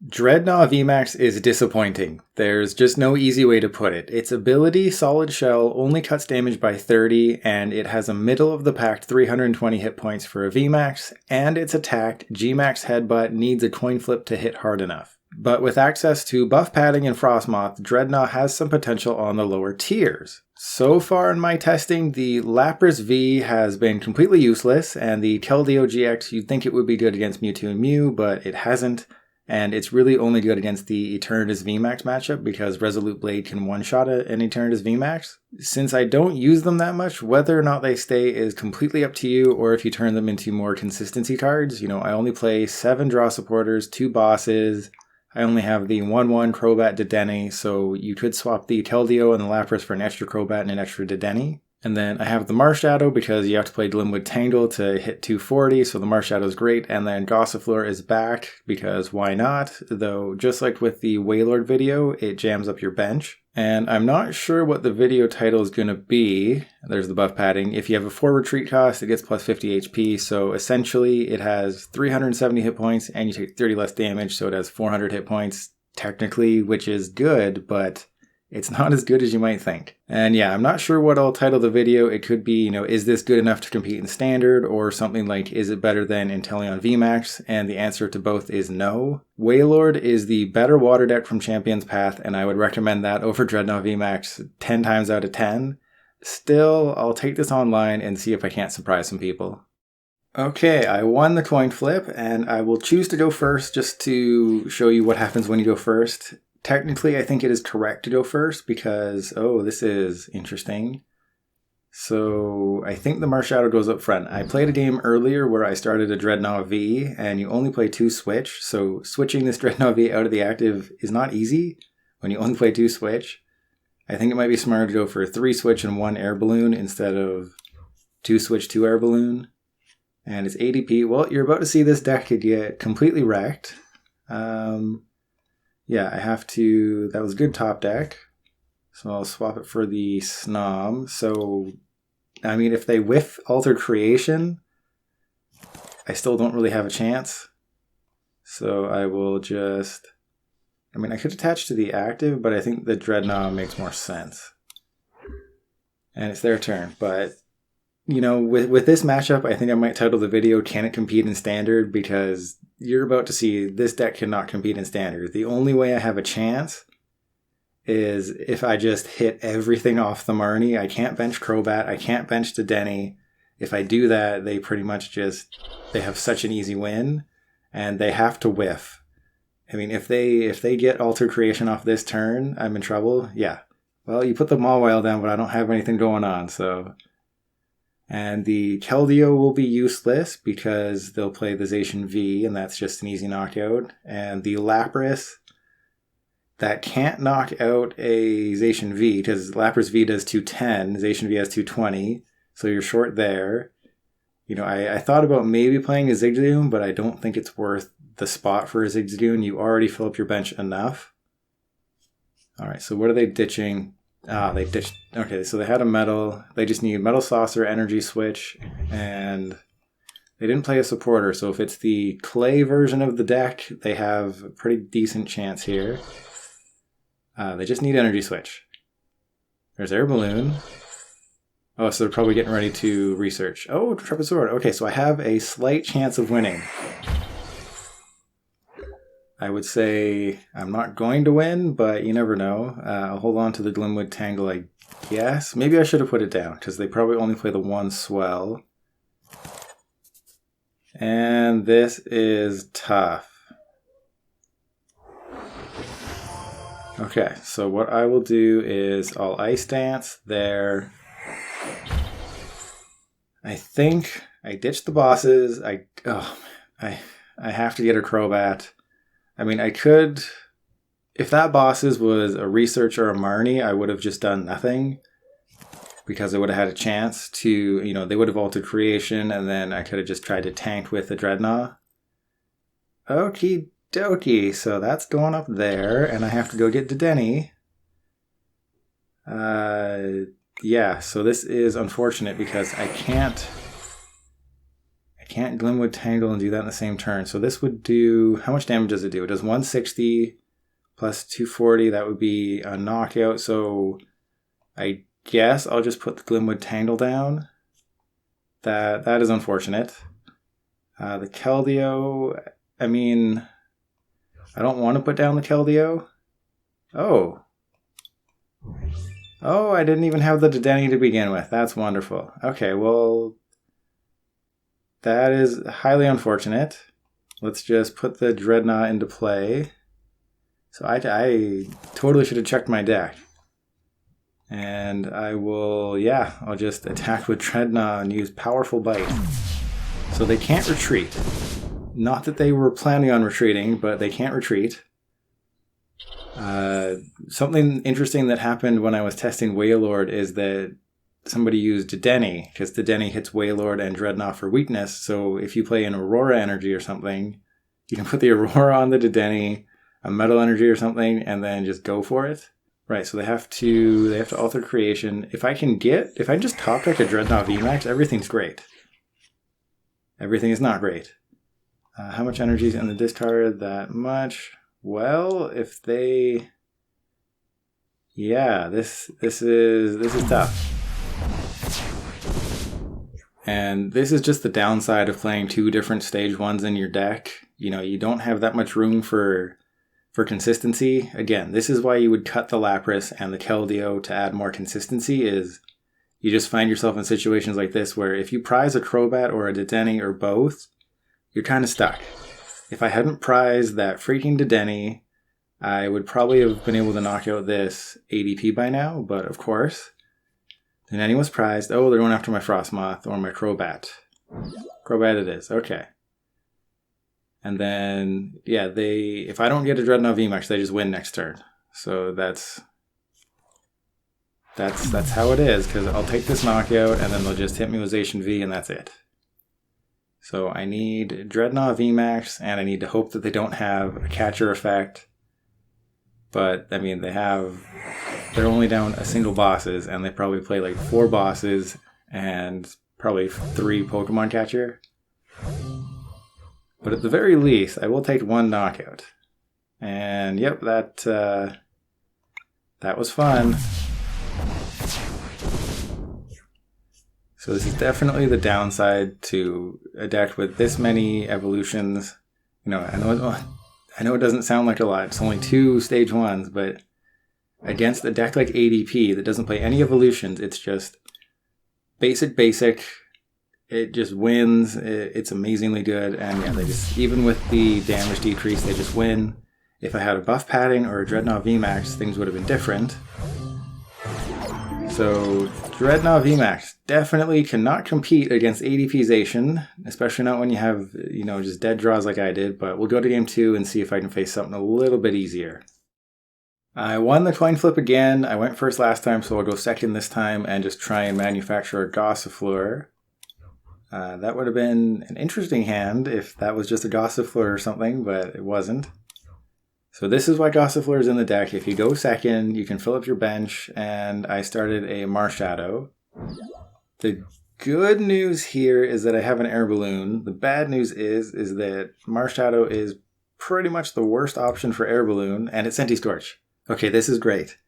Drednaw VMAX is disappointing. There's just no easy way to put it. Its ability, Solid Shell, only cuts damage by 30, and it has a middle-of-the-pack 320 hit points for a VMAX, and its attack, GMAX Headbutt, needs a coin flip to hit hard enough. But with access to Buff Padding and Frosmoth, Drednaw has some potential on the lower tiers. So far in my testing, the Lapras V has been completely useless, and the Keldeo-GX, you'd think it would be good against Mewtwo and Mew, but it hasn't. And it's really only good against the Eternatus VMAX matchup because Resolute Blade can one-shot an Eternatus VMAX. Since I don't use them that much, whether or not they stay is completely up to you, or if you turn them into more consistency cards. You know, I only play 7 draw supporters, 2 bosses. I only have the 1/1 Crobat Dedenne, so you could swap the Keldeo and the Lapras for an extra Crobat and an extra Dedenne. And then I have the Marshadow because you have to play Glimwood Tangle to hit 240, so the Marshadow is great. And then Gossifleur is back because why not? Though, just like with the Wailord video, it jams up your bench. And I'm not sure what the video title is going to be. There's the buff padding. If you have a 4 retreat cost, it gets plus 50 HP. So essentially, it has 370 hit points and you take 30 less damage. So it has 400 hit points technically, which is good, but it's not as good as you might think. And yeah, I'm not sure what I'll title the video. It could be, is this good enough to compete in Standard? Or something like, is it better than Inteleon VMAX? And the answer to both is no. Wailord is the better water deck from Champion's Path, and I would recommend that over Drednaw VMAX 10 times out of 10. Still, I'll take this online and see if I can't surprise some people. Okay, I won the coin flip, and I will choose to go first just to show you what happens when you go first. Technically, I think it is correct to go first because, this is interesting. So I think the Marshadow goes up front. I played a game earlier where I started a Drednaw V and you only play 2 switch. So switching this Drednaw V out of the active is not easy when you only play 2 switch. I think it might be smarter to go for 3 switch and 1 Air Balloon instead of 2 switch, 2 Air Balloon. And it's ADP. Well, you're about to see this deck get completely wrecked. Yeah, I have to, that was good top deck. So I'll swap it for the Snom. So, I mean, if they whiff Altered Creation, I still don't really have a chance. So I will just, I could attach to the active, but I think the Drednaw makes more sense. And it's their turn, but with this matchup, I think I might title the video, Can It Compete in Standard? Because you're about to see this deck cannot compete in Standard. The only way I have a chance is if I just hit everything off the Marnie. I can't bench Crobat. I can't bench Dedenne. If I do that, they pretty much they have such an easy win, and they have to whiff. I mean, if they get Altered Creation off this turn, I'm in trouble. Yeah. Well, you put the Mawile down, but I don't have anything going on, so. And the Keldeo will be useless because they'll play the Zacian V, and that's just an easy knockout. And the Lapras, that can't knock out a Zacian V, because Lapras V does 210, Zacian V has 220, so you're short there. I thought about maybe playing a Zigzagoon, but I don't think it's worth the spot for a Zigzagoon. You already fill up your bench enough. Alright, so what are they ditching? They ditched. Okay, so they had a metal. They just need Metal Saucer, Energy Switch, and they didn't play a supporter. So if it's the clay version of the deck, they have a pretty decent chance here. They just need Energy Switch. There's Air Balloon. Oh, so they're probably getting ready to research. Oh, Trapezord. Okay, so I have a slight chance of winning. I would say I'm not going to win, but you never know. I'll hold on to the Glimwood Tangle, I guess. Maybe I should have put it down, because they probably only play the 1 swell. And this is tough. Okay, so what I will do is I'll Ice Dance there. I think I ditched the bosses. I have to get a Crobat. I could, if that bosses was a Research or a Marnie, I would have just done nothing because I would have had a chance to, they would have Altered Creation, and then I could have just tried to tank with the Drednaw. Okie dokie, so that's going up there, and I have to go get Dedenne. Yeah, so this is unfortunate because I can't can't Glimwood Tangle and do that in the same turn. So this would do, how much damage does it do? It does 160 plus 240. That would be a knockout. So I guess I'll just put the Glimwood Tangle down. That is unfortunate. The Keldeo, I mean, I don't want to put down the Keldeo. Oh, I didn't even have the Dedenne to begin with. That's wonderful. Okay, well, that is highly unfortunate. Let's just put the Drednaw into play. So I totally should have checked my deck. And I will, yeah, I'll just attack with Drednaw and use Powerful Bite. So they can't retreat. Not that they were planning on retreating, but they can't retreat. Something interesting that happened when I was testing Wailord is that somebody used Dedenne, because Dedenne hits Wailord and Drednaw for weakness. So if you play an Aurora Energy or something, you can put the Aurora on the Dedenne, a Metal Energy or something, and then just go for it. Right, so they have to alter creation. If I just top deck a Drednaw VMAX, everything's great. Everything is not great. How much energy is in the discard? That much. Well, if they, yeah, this is tough. And this is just the downside of playing two different stage ones in your deck. You know, you don't have that much room for consistency. Again, this is why you would cut the Lapras and the Keldeo to add more consistency, is you just find yourself in situations like this where if you prize a Crobat or a Dedenne or both, you're kind of stuck. If I hadn't prized that freaking Dedenne, I would probably have been able to knock out this ADP by now, but of course, Dedenne was prized. Oh, they're going after my Frosmoth or my Crobat. Crobat it is, okay. And then, yeah, if I don't get a Drednaw VMAX, they just win next turn. So that's how it is, because I'll take this knockout, and then they'll just hit me with Zacian V, and that's it. So I need Drednaw VMAX, and I need to hope that they don't have a catcher effect. But, I mean, they're only down a single bosses, and they probably play like 4 bosses, and probably 3 Pokemon Catcher. But at the very least, I will take 1 knockout. And yep, that was fun. So this is definitely the downside to a deck with this many evolutions. You know, I know it doesn't sound like a lot. It's only 2 stage 1s, but against a deck like ADP that doesn't play any evolutions, it's just basic. It just wins. It's amazingly good. And yeah, they just, even with the damage decrease, they just win. If I had a Buff Padding or a Drednaw VMAX, things would have been different. So Drednaw VMAX definitely cannot compete against ADP Zacian, especially not when you have, you know, just dead draws like I did. But we'll go to game 2 and see if I can face something a little bit easier. I won the coin flip again. I went first last time, so I'll go second this time and just try and manufacture a Gossifleur. That would have been an interesting hand if that was just a Gossifleur or something, but it wasn't. So this is why Gossifleur is in the deck. If you go second, you can fill up your bench, and I started a Marshadow. The good news here is that I have an Air Balloon. The bad news is that Marshadow is pretty much the worst option for Air Balloon, and it's Centiskorch. Okay, this is great.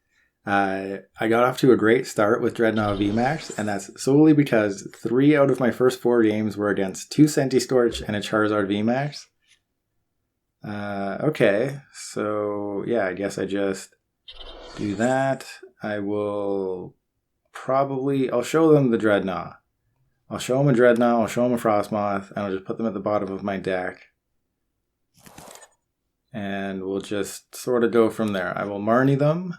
I got off to a great start with Drednaw VMAX, and that's solely because 3 out of my first 4 games were against 2 Centiskorch and a Charizard VMAX. Okay, so yeah, I guess I just do that. I'll show them the Drednaw. I'll show them a Drednaw, I'll show them a Frosmoth, and I'll just put them at the bottom of my deck. And we'll just sort of go from there. I will Marnie them,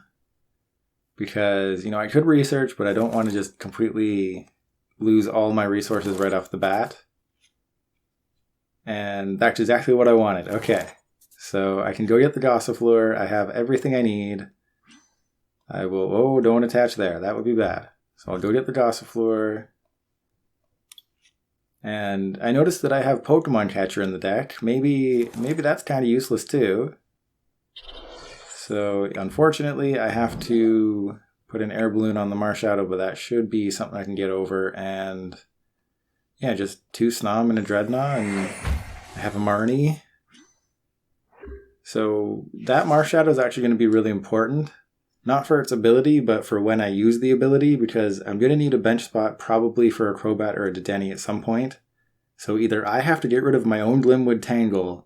because, you know, I could research, but I don't want to just completely lose all my resources right off the bat. And that's exactly what I wanted. Okay, so I can go get the Gossifleur. I have everything I need. I will, oh, don't attach there. That would be bad. So I'll go get the Gossifleur. And I noticed that I have Pokemon Catcher in the deck. Maybe that's kind of useless too. So unfortunately, I have to put an Air Balloon on the Marshadow, but that should be something I can get over. And yeah, just 2 Snom and a Drednaw, and I have a Marnie. So that Marshadow is actually going to be really important. Not for its ability, but for when I use the ability, because I'm going to need a bench spot probably for a Crobat or a Dedenne at some point. So either I have to get rid of my own Glimwood Tangle,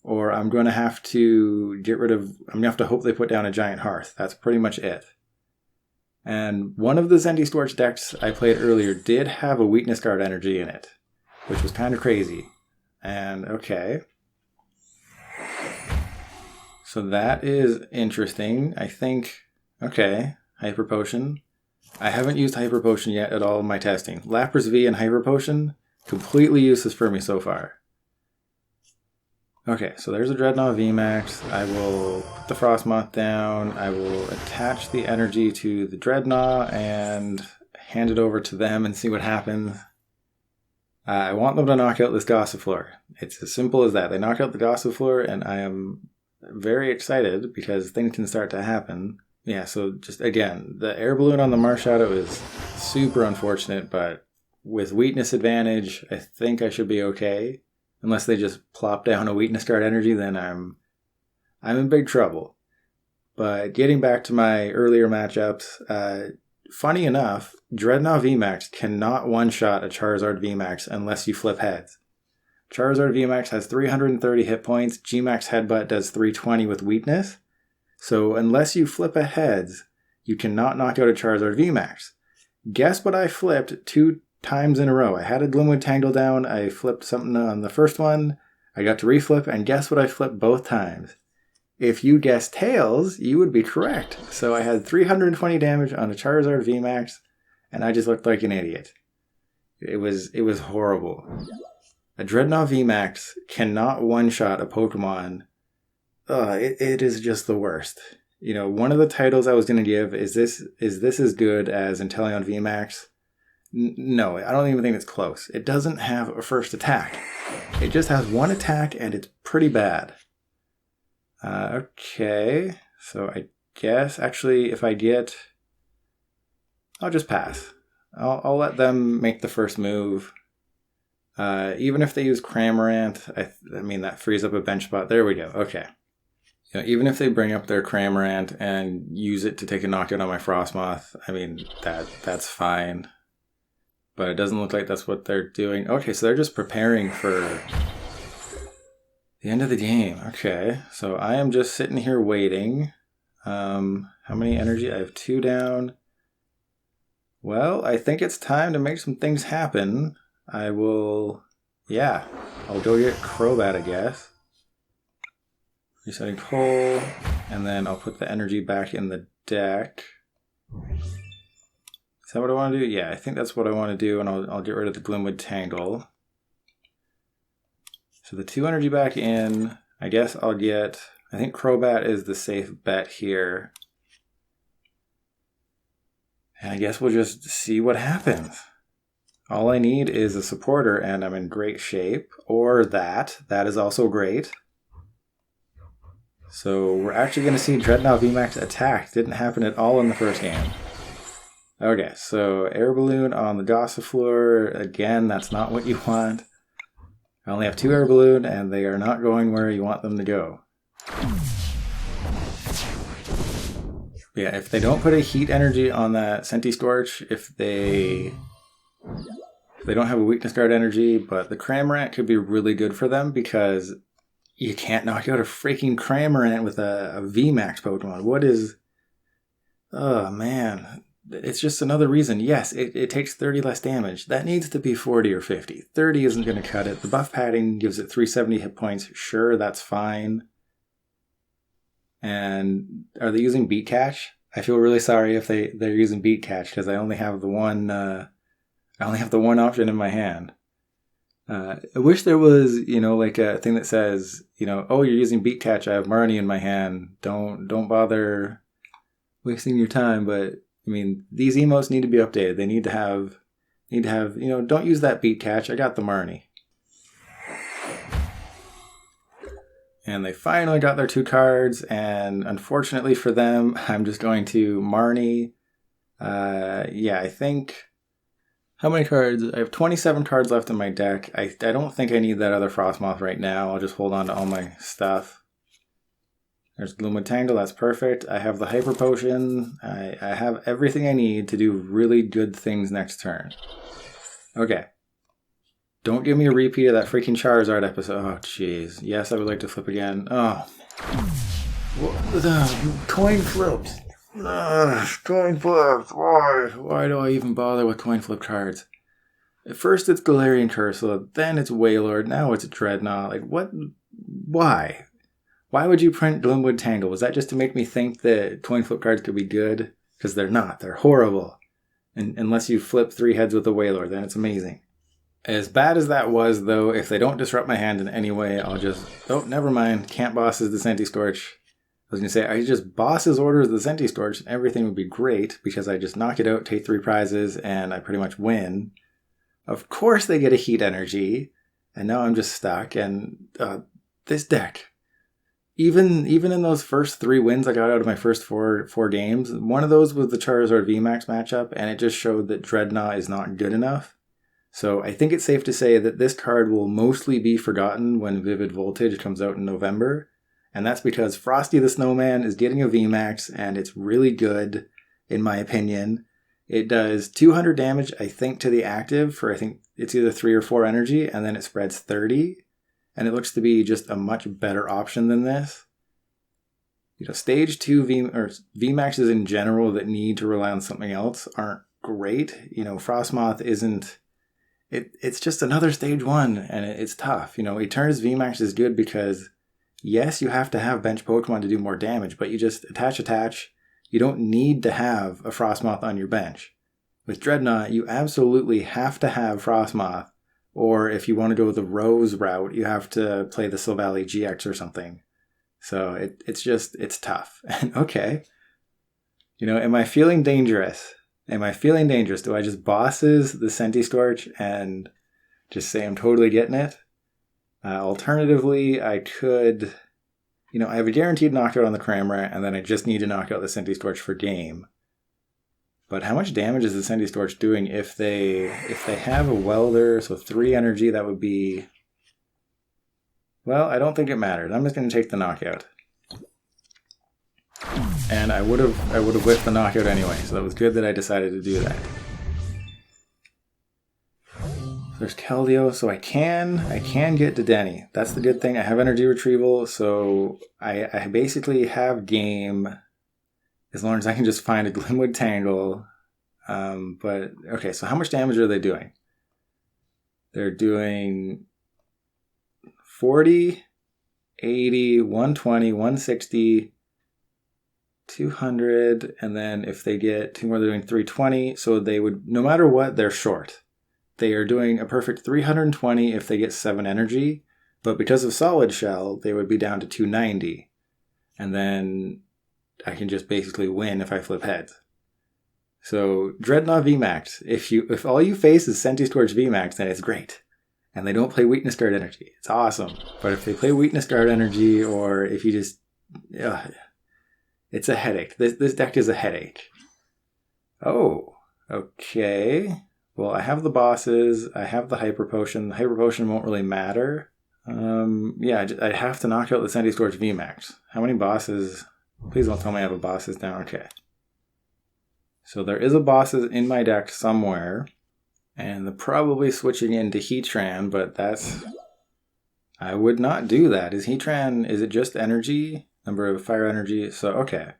or I'm going to have to I'm going to have to hope they put down a Giant Hearth. That's pretty much it. And one of the Centiskorch decks I played earlier did have a Weakness Guard energy in it, which was kind of crazy. And okay. So that is interesting. I think, okay, Hyper Potion. I haven't used Hyper Potion yet at all in my testing. Lapras V and Hyper Potion, completely useless for me so far. Okay, so there's a Drednaw VMAX. I will put the Frosmoth down. I will attach the energy to the Drednaw and hand it over to them and see what happens. I want them to knock out this Gossifleur. It's as simple as that. They knock out the Gossifleur, and I am very excited because things can start to happen. Yeah, so just again, the Air Balloon on the Marshadow is super unfortunate, but with weakness advantage, I think I should be okay. Unless they just plop down a Weakness Guard energy, then I'm in big trouble. But getting back to my earlier matchups, funny enough, Drednaw VMAX cannot one-shot a Charizard VMAX unless you flip heads. Charizard VMAX has 330 hit points, Gmax Headbutt does 320 with weakness. So unless you flip a heads, you cannot knock out a Charizard VMAX. Guess what I flipped 2 times in a row? I had a Glimwood Tangle down, I flipped something on the first one, I got to reflip, and guess what I flipped both times? If you guessed tails, you would be correct. So I had 320 damage on a Charizard VMAX, and I just looked like an idiot. It was horrible. A Drednaw VMAX cannot one-shot a Pokemon. It is just the worst. You know, one of the titles I was going to give is this as good as Inteleon VMAX? No, I don't even think it's close. It doesn't have a first attack. It just has one attack, and it's pretty bad. Okay, so I guess actually if I get... I'll just pass. I'll let them make the first move. Even if they use Cramorant, I mean, that frees up a bench spot. There we go. Okay. You know, even if they bring up their Cramorant and use it to take a knockout on my Frosmoth, I mean, that's fine. But it doesn't look like that's what they're doing. Okay, so they're just preparing for the end of the game. Okay, so I am just sitting here waiting. How many energy? I have 2 down. Well, I think it's time to make some things happen. I'll go get Crobat, I guess. Resetting hole, and then I'll put the energy back in the deck. Is that what I want to do? Yeah, I think that's what I want to do, and I'll get rid of the Glimwood Tangle. So the 2 energy back in. I guess I think Crobat is the safe bet here. And I guess we'll just see what happens. All I need is a supporter, and I'm in great shape. Or that. That is also great. So we're actually going to see Drednaw VMAX attack. Didn't happen at all in the first game. Okay, so Air Balloon on the Gossifleur. Again, that's not what you want. I only have 2 Air Balloon, and they are not going where you want them to go. Yeah, if they don't put a heat energy on that Centiskorch, if they don't have a Weakness Guard energy, but the Cramorant could be really good for them because you can't knock out a freaking Cramorant with a VMAX Pokemon. What is... Oh, man. It's just another reason. Yes, it takes 30 less damage. That needs to be 40 or 50. 30 isn't going to cut it. The buff padding gives it 370 hit points. Sure, that's fine. And are they using Beat Catch? I feel really sorry if they're using Beat Catch because I only have the one option in my hand. I wish there was, like a thing that says, oh, you're using Beat Catch. I have Marnie in my hand. Don't bother wasting your time. But I mean, these emotes need to be updated. They need to have, don't use that Beat Catch. I got the Marnie. And they finally got their 2 cards, and unfortunately for them, I'm just going to Marnie. I think How many cards? I have 27 cards left in my deck. I don't think I need that other Frosmoth right now. I'll just hold on to all my stuff. There's Glimwood Tangle, that's perfect. I have the Hyper Potion. I have everything I need to do really good things next turn. Okay. Don't give me a repeat of that freaking Charizard episode. Oh, jeez. Yes, I would like to flip again. Oh. Coin flips. Coin flips. Why? Why do I even bother with coin flip cards? At first it's Galarian Cursola, then it's Wailord, now it's Drednaw. Like, what? Why? Why would you print Glimwood Tangle? Was that just to make me think that coin flip cards could be good? Because they're not. They're horrible. And unless you flip 3 heads with a Wailord, then it's amazing. As bad as that was, though, if they don't disrupt my hand in any way, I'll just... Oh, never mind. Can't bosses the Centiskorch. I was going to say, I just bosses orders the Centiskorch, and everything would be great, because I just knock it out, take 3 prizes, and I pretty much win. Of course they get a Heat Energy, and now I'm just stuck, and this deck... Even in those first 3 wins I got out of my first four games, one of those was the Charizard VMAX matchup, and it just showed that Drednaw is not good enough. So I think it's safe to say that this card will mostly be forgotten when Vivid Voltage comes out in November. And that's because Frosty the Snowman is getting a VMAX, and it's really good, in my opinion. It does 200 damage, I think, to the active for, I think, it's either 3 or 4 energy, and then it spreads 30. And it looks to be just a much better option than this. You know, Stage 2 VMAXs in general that need to rely on something else aren't great. You know, Frosmoth isn't... It's just another Stage 1, and it's tough. You know, Eternatus VMAX is good because, yes, you have to have bench Pokemon to do more damage, but you just attach. You don't need to have a Frosmoth on your bench. With Drednaw, you absolutely have to have Frosmoth, or if you want to go the Rose route, you have to play the Silvally GX or something. So it's tough. And okay, you know, am I feeling dangerous? Do I just bosses the Centiskorch and just say I'm totally getting it? Alternatively, I could, you know, I have a guaranteed knockout on the Cramorant, and then I just need to knock out the Centiskorch for game. But how much damage is the Centiskorch doing if they have a Welder, so 3 energy, that would be... Well, I don't think it matters. I'm just going to take the knockout. And I would have whiffed the knockout anyway, so that was good that I decided to do that. There's Keldeo, so I can get Dedenne. That's the good thing. I have Energy Retrieval, so I basically have game as long as I can just find a Glimwood Tangle. But, okay, so how much damage are they doing? They're doing 40, 80, 120, 160... 200, and then if they get 2 more, they're doing 320. So they would, no matter what, they're short. They are doing a perfect 320 if they get 7 energy, but because of Solid Shell, they would be down to 290. And then I can just basically win if I flip heads. So Drednaw VMAX, if all you face is Centiskorch VMAX, then it's great. And they don't play Weakness Guard Energy. It's awesome. But if they play Weakness Guard Energy, or if you just... it's a headache. This deck is a headache. Oh, okay. Well, I have the bosses. I have the Hyper Potion. The Hyper Potion won't really matter. Yeah, I have to knock out the Centiskorch VMAX. How many bosses? Please don't tell me I have a bosses down. Okay. So there is a bosses in my deck somewhere. And they're probably switching into Heatran, but that's... I would not do that. Is it just energy? Number of fire energy, so okay.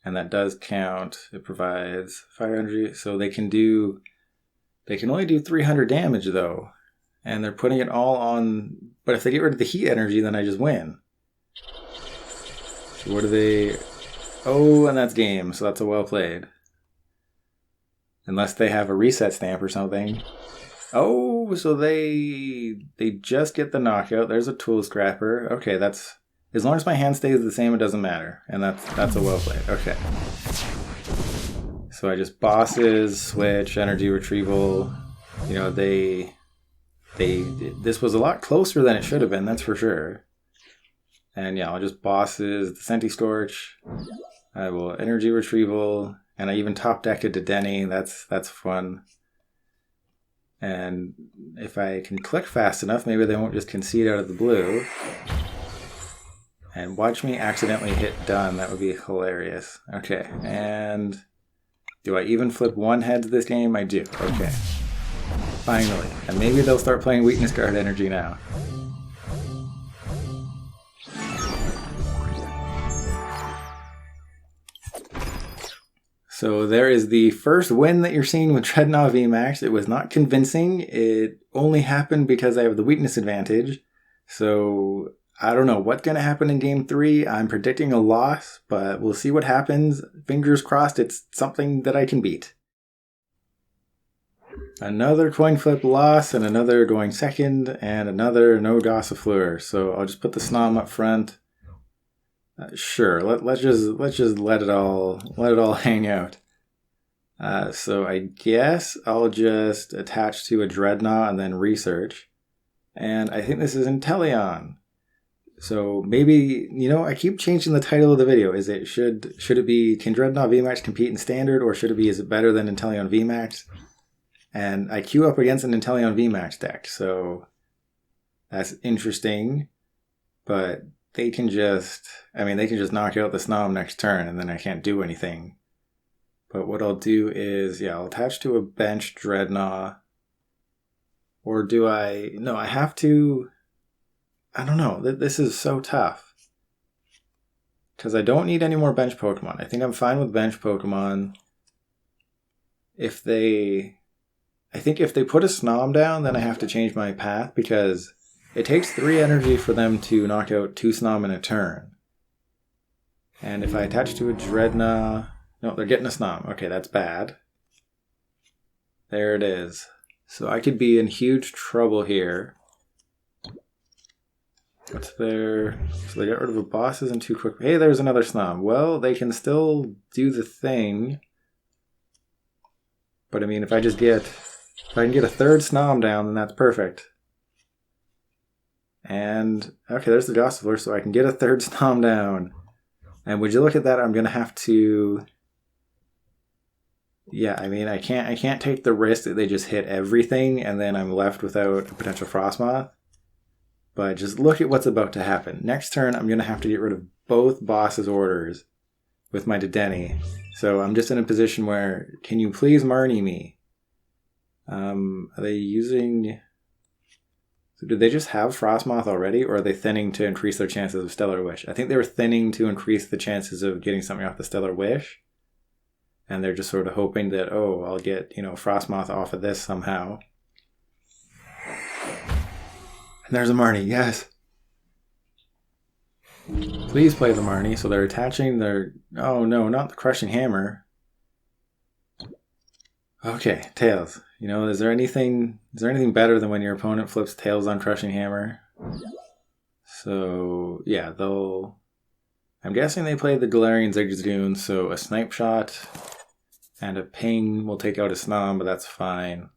And that does count. It provides fire energy, so they can only do 300 damage though. And they're putting it all on, but if they get rid of the heat energy, then I just win. So what do they... Oh, and that's game, so that's a well played. Unless they have a reset stamp or something. Oh, so they just get the knockout. There's a tool scrapper. Okay, that's... As long as my hand stays the same, it doesn't matter. And that's a well played. Okay. So I just bosses, switch, energy retrieval. You know, this was a lot closer than it should have been, that's for sure. And yeah, I'll just bosses the Centiskorch. I will energy retrieval. And I even top deck a Dedenne. That's fun. And if I can click fast enough, maybe they won't just concede out of the blue. And watch me accidentally hit done. That would be hilarious. Okay, and do I even flip one heads this game? I do. Okay. Finally. And maybe they'll start playing Weakness Guard Energy now. So there is the first win that you're seeing with Drednaw VMAX. It was not convincing. It only happened because I have the weakness advantage. So I don't know what's going to happen in Game 3. I'm predicting a loss, but we'll see what happens. Fingers crossed it's something that I can beat. Another coin flip loss, and another going second, and another no Gossifleur. So I'll just put the Snom up front. Sure, let's just let it all hang out. So I guess I'll just attach to a Drednaw and then research. And I think this is Inteleon. So maybe, I keep changing the title of the video. Is it should it be can Drednaw VMAX compete in standard, or should it be is it better than Inteleon VMAX? And I queue up against an Inteleon VMAX deck, so that's interesting. But they can just knock out the Snom next turn, and then I can't do anything. But what I'll do is, I'll attach to a bench Drednaw. Or do I... No, I have to... I don't know. This is so tough. Because I don't need any more bench Pokemon. I think I'm fine with bench Pokemon. I think if they put a Snom down, then I have to change my path, because it takes 3 energy for them to knock out 2 Snom in a turn. And if I attach to a Drednaw... No, they're getting a Snom. Okay, that's bad. There it is. So I could be in huge trouble here. What's their... So they got rid of a bosses and 2 quick... Hey, there's another Snom. Well, they can still do the thing. But I mean, if I can get a 3rd Snom down, then that's perfect. And, okay, there's the Gossifleur, so I can get a 3rd Snom down. And would you look at that, I'm going to have to... Yeah, I mean, I can't take the risk that they just hit everything, and then I'm left without a potential Frosmoth. But just look at what's about to happen. Next turn, I'm going to have to get rid of both bosses' orders with my Dedenne. So I'm just in a position where, can you please Marnie me? Are they using... So did they just have Frosmoth already, or are they thinning to increase their chances of Stellar Wish? I think they were thinning to increase the chances of getting something off the Stellar Wish. And they're just sort of hoping that, oh, I'll get, Frosmoth off of this somehow. And there's a Marnie, yes! Please play the Marnie. So they're attaching their... Oh no, not the Crushing Hammer. Okay, Tails. Is there anything better than when your opponent flips Tails on Crushing Hammer? So, yeah, I'm guessing they played the Galarian Zigzagoon, so a Snipe Shot and a Ping will take out a Snom, but that's fine.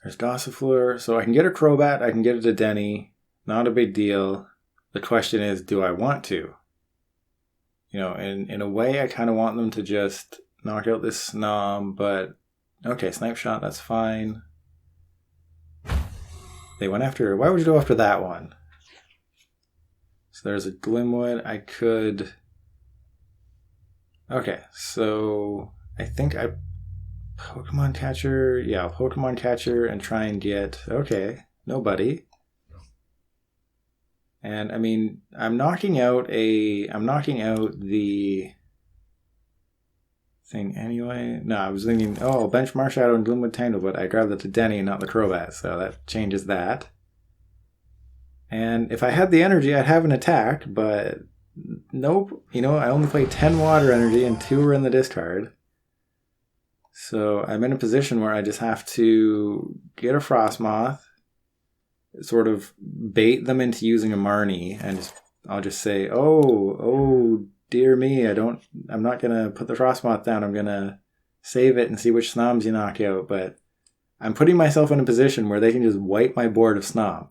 There's Gossifleur, so I can get a Crobat, I can get a Dedenne, not a big deal. The question is, do I want to? In a way, I kind of want them to just knock out this Snom, but okay, Snipe Shot, that's fine. They went after... Why would you go after that one? So there's a Glimwood. I could... Okay, so I think I... Pokemon Catcher... Yeah, Pokemon Catcher and try and get... Okay, nobody. And, I mean, I'm knocking out the thing anyway. No, I was thinking, oh, bench Marshadow and Glimwood Tangle, but I grabbed the Dedenne, not the Crobat, so that changes that. And if I had the energy, I'd have an attack, but nope. I only played 10 water energy and 2 were in the discard. So I'm in a position where I just have to get a Frosmoth, sort of bait them into using a Marnie, and I'll just say, oh dear me, I'm not gonna put the Frosmoth down, I'm gonna save it and see which Snoms you knock out. But I'm putting myself in a position where they can just wipe my board of Snom.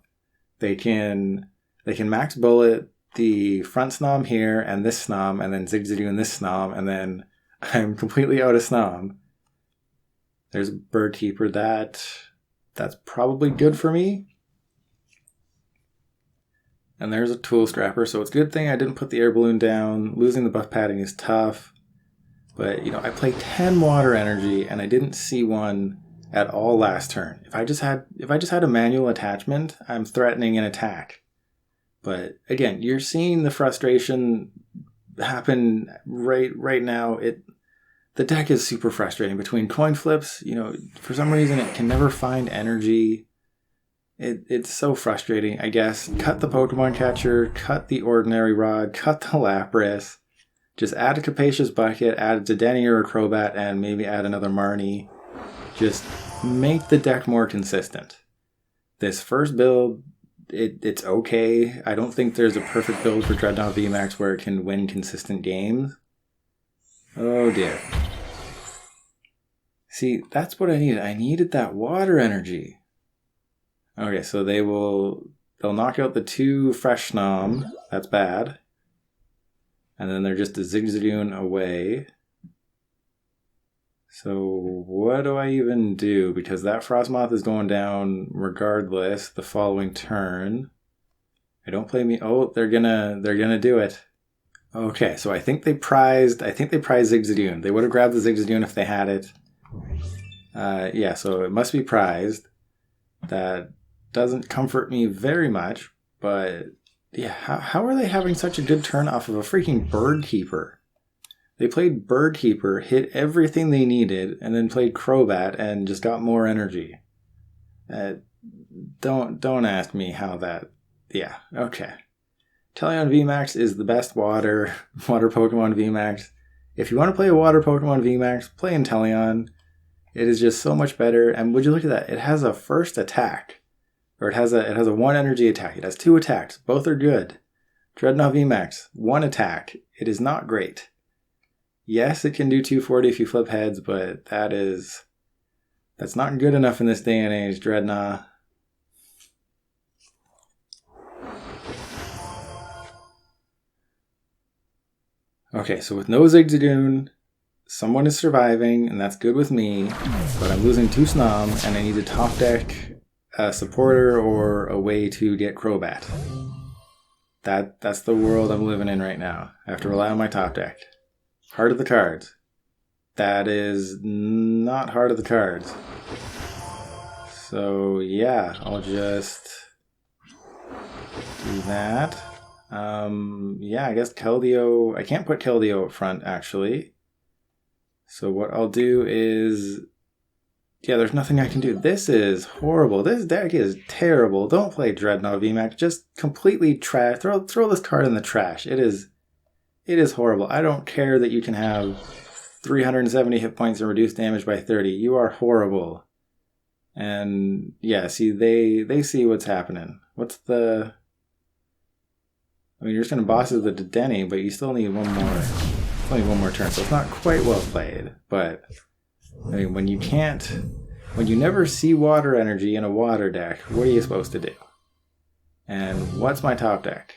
They can max bullet the front Snom here and this Snom, and then Zigzagoon this Snom, and then I'm completely out of Snom. There's a Bird Keeper. That's probably good for me. And there's a Tool Scrapper, so it's a good thing I didn't put the Air Balloon down. Losing the Buff Padding is tough. But, I played 10 Water Energy, and I didn't see one at all last turn. If I just had a manual attachment, I'm threatening an attack. But, again, you're seeing the frustration happen right now. The deck is super frustrating. Between coin flips, for some reason it can never find energy. It's so frustrating, I guess. Cut the Pokemon Catcher, cut the Ordinary Rod, cut the Lapras. Just add a Capacious Bucket, add a Dedenne or a Crobat, and maybe add another Marnie. Just make the deck more consistent. This first build, it's okay. I don't think there's a perfect build for Drednaw VMAX where it can win consistent games. Oh dear. See, that's what I needed. I needed that Water Energy. Okay, so they'll knock out the 2 fresh Snom. That's bad. And then they're just a Zigzagoon away. So what do I even do? Because that Frosmoth is going down regardless the following turn. I don't play me. Oh, they're gonna do it. Okay, so I think they prized Zigzagoon. They would have grabbed the Zigzagoon if they had it. Yeah, so it must be prized. That doesn't comfort me very much, but yeah, how are they having such a good turn off of a freaking Bird Keeper? They played Bird Keeper, hit everything they needed, and then played Crobat and just got more energy. Don't ask me how that... Yeah, okay. Inteleon VMAX is the best water Pokemon VMAX. If you want to play a water Pokemon VMAX, play Inteleon. It is just so much better. And would you look at that? It has a first attack. Or it has a 1 energy attack. It has 2 attacks. Both are good. Drednaw VMAX, 1 attack. It is not great. Yes, it can do 240 if you flip heads, but that's not good enough in this day and age, Drednaw. Okay, so with no Zigzagoon, someone is surviving, and that's good with me, but I'm losing 2 Snom, and I need to top deck a supporter or a way to get Crobat. That's the world I'm living in right now. I have to rely on my top deck. Heart of the cards. That is not heart of the cards. So yeah, I'll just do that. Yeah, I guess Keldeo... I can't put Keldeo up front, actually. So what I'll do is... Yeah, there's nothing I can do. This is horrible. This deck is terrible. Don't play Drednaw VMAX. Just completely trash. Throw this card in the trash. It is horrible. I don't care that you can have 370 hit points and reduce damage by 30. You are horrible. And yeah, see, they see what's happening. What's the... I mean, you're just going to boss the Dedenne, but you still need one more turn. So it's not quite well played. But I mean, when you never see Water Energy in a water deck, what are you supposed to do? And what's my top deck?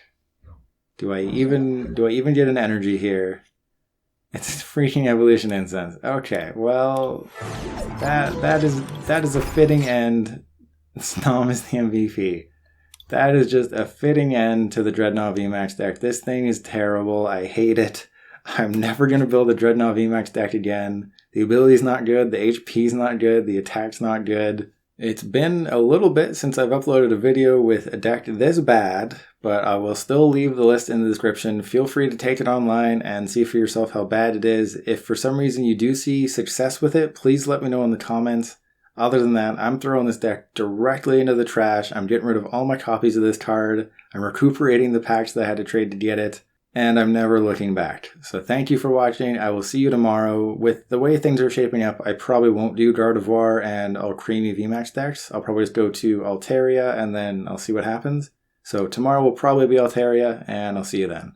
Do I even get an energy here? It's freaking Evolution Incense. Okay, well, that is a fitting end. Snom is the MVP. That is just a fitting end to the Drednaw VMAX deck. This thing is terrible. I hate it. I'm never going to build a Drednaw VMAX deck again. The ability's not good. The HP's not good. The attack's not good. It's been a little bit since I've uploaded a video with a deck this bad, but I will still leave the list in the description. Feel free to take it online and see for yourself how bad it is. If for some reason you do see success with it, please let me know in the comments. Other than that, I'm throwing this deck directly into the trash. I'm getting rid of all my copies of this card. I'm recuperating the packs that I had to trade to get it. And I'm never looking back. So thank you for watching. I will see you tomorrow. With the way things are shaping up, I probably won't do Gardevoir and all creamy VMAX decks. I'll probably just go to Altaria and then I'll see what happens. So tomorrow will probably be Altaria, and I'll see you then.